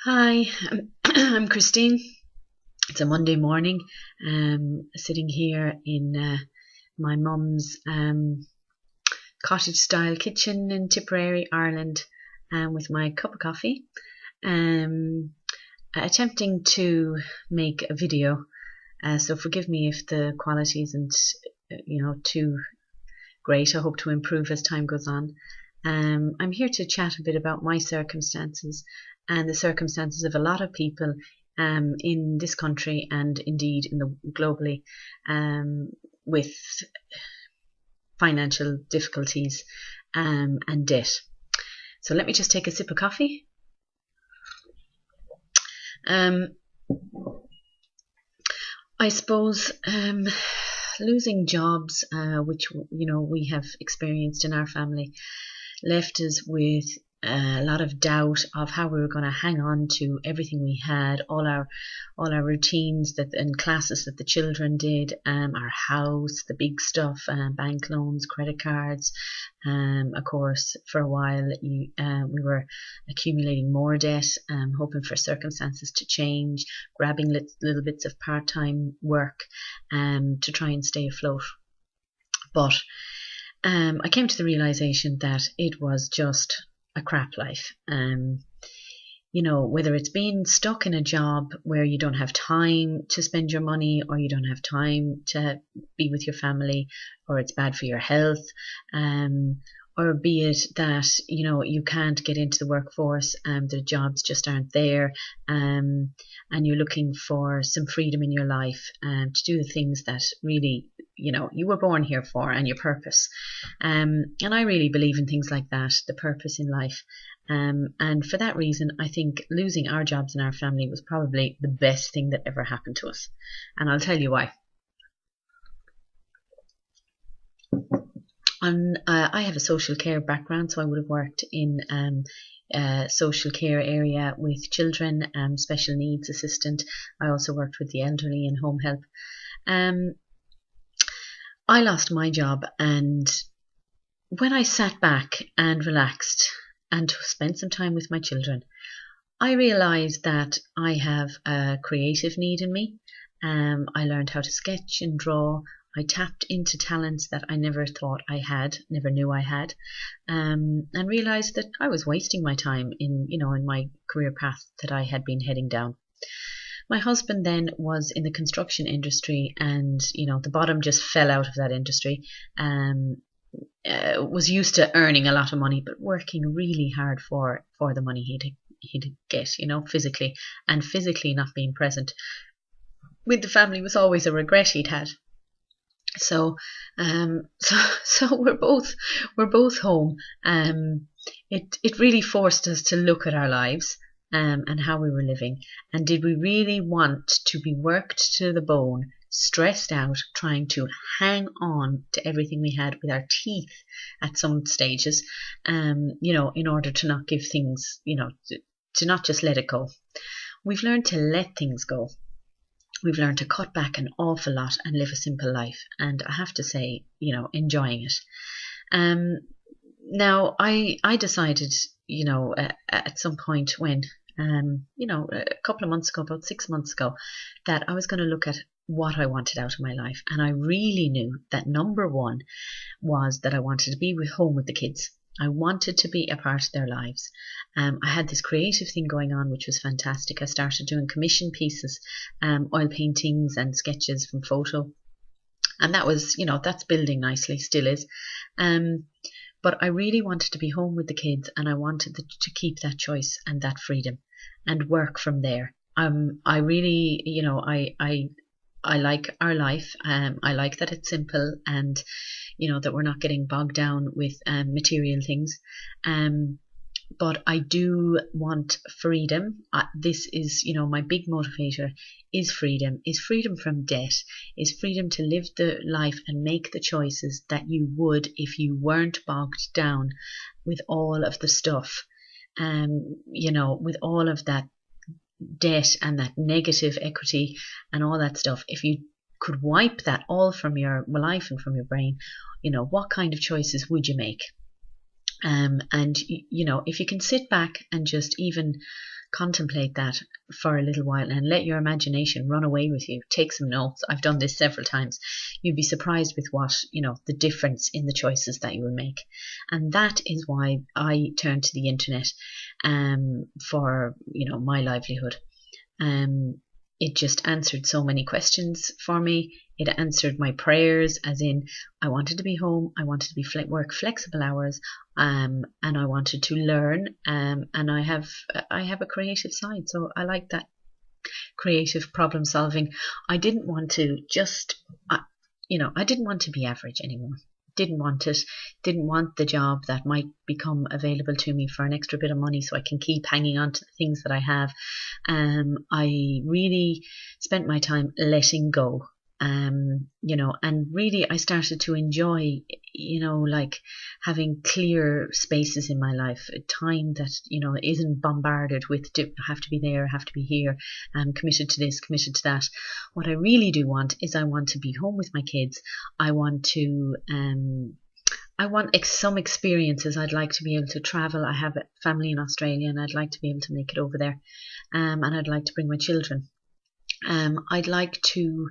Hi, I'm Christine. It's a Monday morning. Sitting here in my mum's cottage-style kitchen in Tipperary, Ireland, with my cup of coffee, um, attempting to make a video. So forgive me if the quality isn't, too great. I hope to improve as time goes on. I'm here to chat a bit about my circumstances and the circumstances of a lot of people in this country and indeed in the globally with financial difficulties and debt. So let me just take a sip of coffee. I suppose losing jobs, which we have experienced in our family, left us with a lot of doubt of how we were going to hang on to everything we had, all our routines and classes that the children did, our house, the big stuff, bank loans, credit cards. Of course, for a while we were accumulating more debt, hoping for circumstances to change, grabbing little bits of part-time work to try and stay afloat. But I came to the realization that it was just a crap life. Whether it's being stuck in a job where you don't have time to spend your money, or you don't have time to be with your family, or it's bad for your health, or be it that you can't get into the workforce, the jobs just aren't there, and you're looking for some freedom in your life to do the things that really you were born here for, and your purpose. And I really believe in things like that, the purpose in life. And for that reason, I think losing our jobs in our family was probably the best thing that ever happened to us. And I'll tell you why. I have a social care background, so I would have worked in social care area with children, special needs assistant. I also worked with the elderly and home help. I lost my job, and when I sat back and relaxed and spent some time with my children, I realized that I have a creative need in me. I learned how to sketch and draw. I tapped into talents that I never thought I had, never knew I had, and realized that I was wasting my time in my career path that I had been heading down. My husband then was in the construction industry, and the bottom just fell out of that industry. Was used to earning a lot of money, but working really hard for the money he'd get, physically, and physically not being present with the family was always a regret he'd had. So we're both home. It really forced us to look at our lives and how we were living, and did we really want to be worked to the bone, stressed out, trying to hang on to everything we had with our teeth at some stages, in order to not give things, to not just let it go. We've learned to let things go. We've learned to cut back an awful lot and live a simple life, and I have to say, enjoying it. Now I decided, at some point when, a couple of months ago, about 6 months ago, that I was going to look at what I wanted out of my life. And I really knew that number one was that I wanted to be home with the kids. I wanted to be a part of their lives. I had this creative thing going on, which was fantastic. I started doing commission pieces, oil paintings and sketches from photo. And that was, that's building nicely, still is. But I really wanted to be home with the kids, and I wanted to keep that choice and that freedom and work from there. I really, I like our life. I like that it's simple, and that we're not getting bogged down with material things. But I do want freedom. This is, my big motivator is freedom from debt, is freedom to live the life and make the choices that you would if you weren't bogged down with all of the stuff, with all of that debt and that negative equity and all that stuff. If you could wipe that all from your life and from your brain, what kind of choices would you make? And if you can sit back and just even contemplate that for a little while and let your imagination run away with you. Take some notes. I've done this several times. You'd be surprised with what, the difference in the choices that you will make. And that is why I turned to the internet for, my livelihood. It just answered so many questions for me. It answered my prayers, as in I wanted to be home, I wanted to be work flexible hours, and I wanted to learn. And I have a creative side, so I like that creative problem solving. I didn't want to I didn't want to be average anymore. Didn't want it. Didn't want the job that might become available to me for an extra bit of money so I can keep hanging on to the things that I have. I really spent my time letting go. And really I started to enjoy, like having clear spaces in my life, a time that, isn't bombarded with have to be there, have to be here, committed to this, committed to that. What I really do want is I want to be home with my kids. I want some experiences. I'd like to be able to travel. I have a family in Australia and I'd like to be able to make it over there. And I'd like to bring my children. I'd like to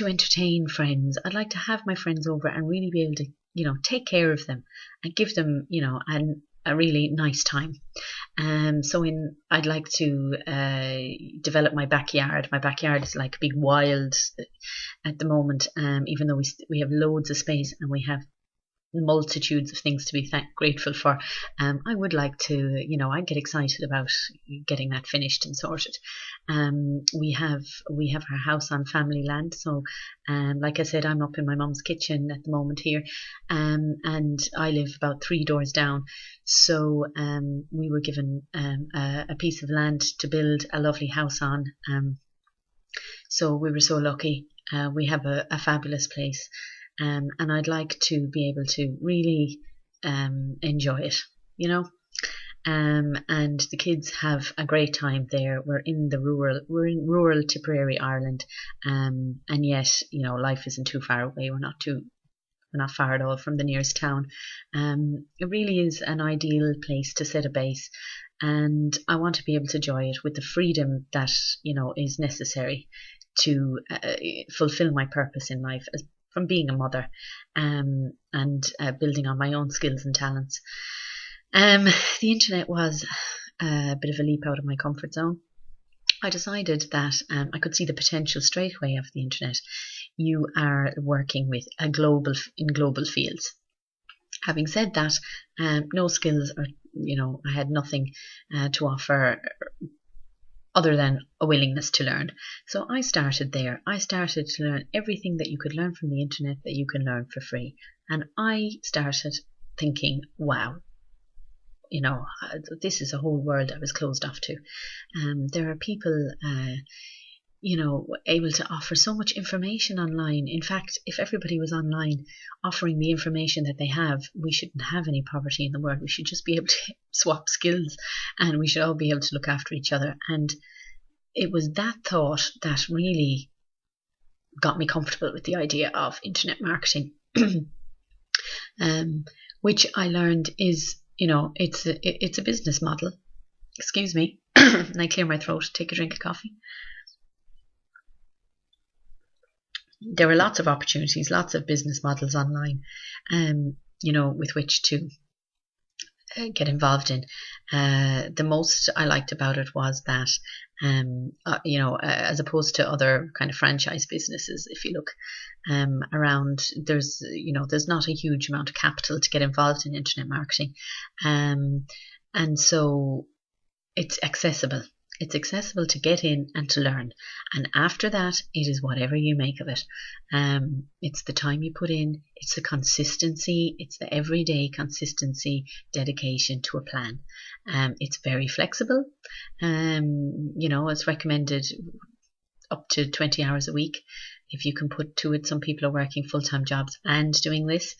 entertain friends. I'd like to have my friends over and really be able to, take care of them and give them, a really nice time. I'd like to develop my backyard. My backyard is like a big wild at the moment, even though we have loads of space and we have multitudes of things to be grateful for. I would like to, I get excited about getting that finished and sorted. We have our house on family land, so like I said, I'm up in my mum's kitchen at the moment here, and I live about 3 doors down. So we were given a piece of land to build a lovely house on. So we were so lucky. We have a fabulous place. And I'd like to be able to really enjoy it, and the kids have a great time there. We're in rural Tipperary, Ireland, and yet, life isn't too far away. We're not far at all from the nearest town. It really is an ideal place to set a base, and I want to be able to enjoy it with the freedom that, is necessary to fulfill my purpose in life from being a mother, and building on my own skills and talents. The internet was a bit of a leap out of my comfort zone. I decided that I could see the potential straight away of the internet. You are working with in global fields. Having said that, no skills or, I had nothing to offer other than a willingness to learn. So I started there. I started to learn everything that you could learn from the internet that you can learn for free. And I started thinking, wow, this is a whole world I was closed off to. There are people, able to offer so much information online. In fact, if everybody was online offering the information that they have, we shouldn't have any poverty in the world. We should just be able to swap skills and we should all be able to look after each other. And it was that thought that really got me comfortable with the idea of internet marketing, which I learned is, it's a business model. Excuse me, and I clear my throat, take a drink of coffee. There are lots of opportunities, lots of business models online, with which to get involved in. The most I liked about it was that, as opposed to other kind of franchise businesses, if you look around, there's not a huge amount of capital to get involved in internet marketing, and so it's accessible. It's accessible to get in and to learn. And after that, it is whatever you make of it. It's the time you put in, it's the consistency, it's the everyday consistency, dedication to a plan. It's very flexible. It's recommended up to 20 hours a week. If you can put to it, some people are working full-time jobs and doing this,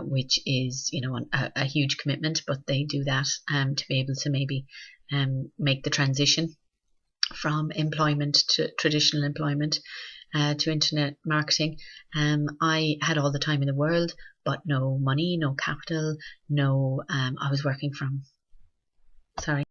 which is, a huge commitment, but they do that to be able to maybe make the transition from employment to traditional employment to internet marketing. I had all the time in the world, but no money, no capital, I was working from Sorry.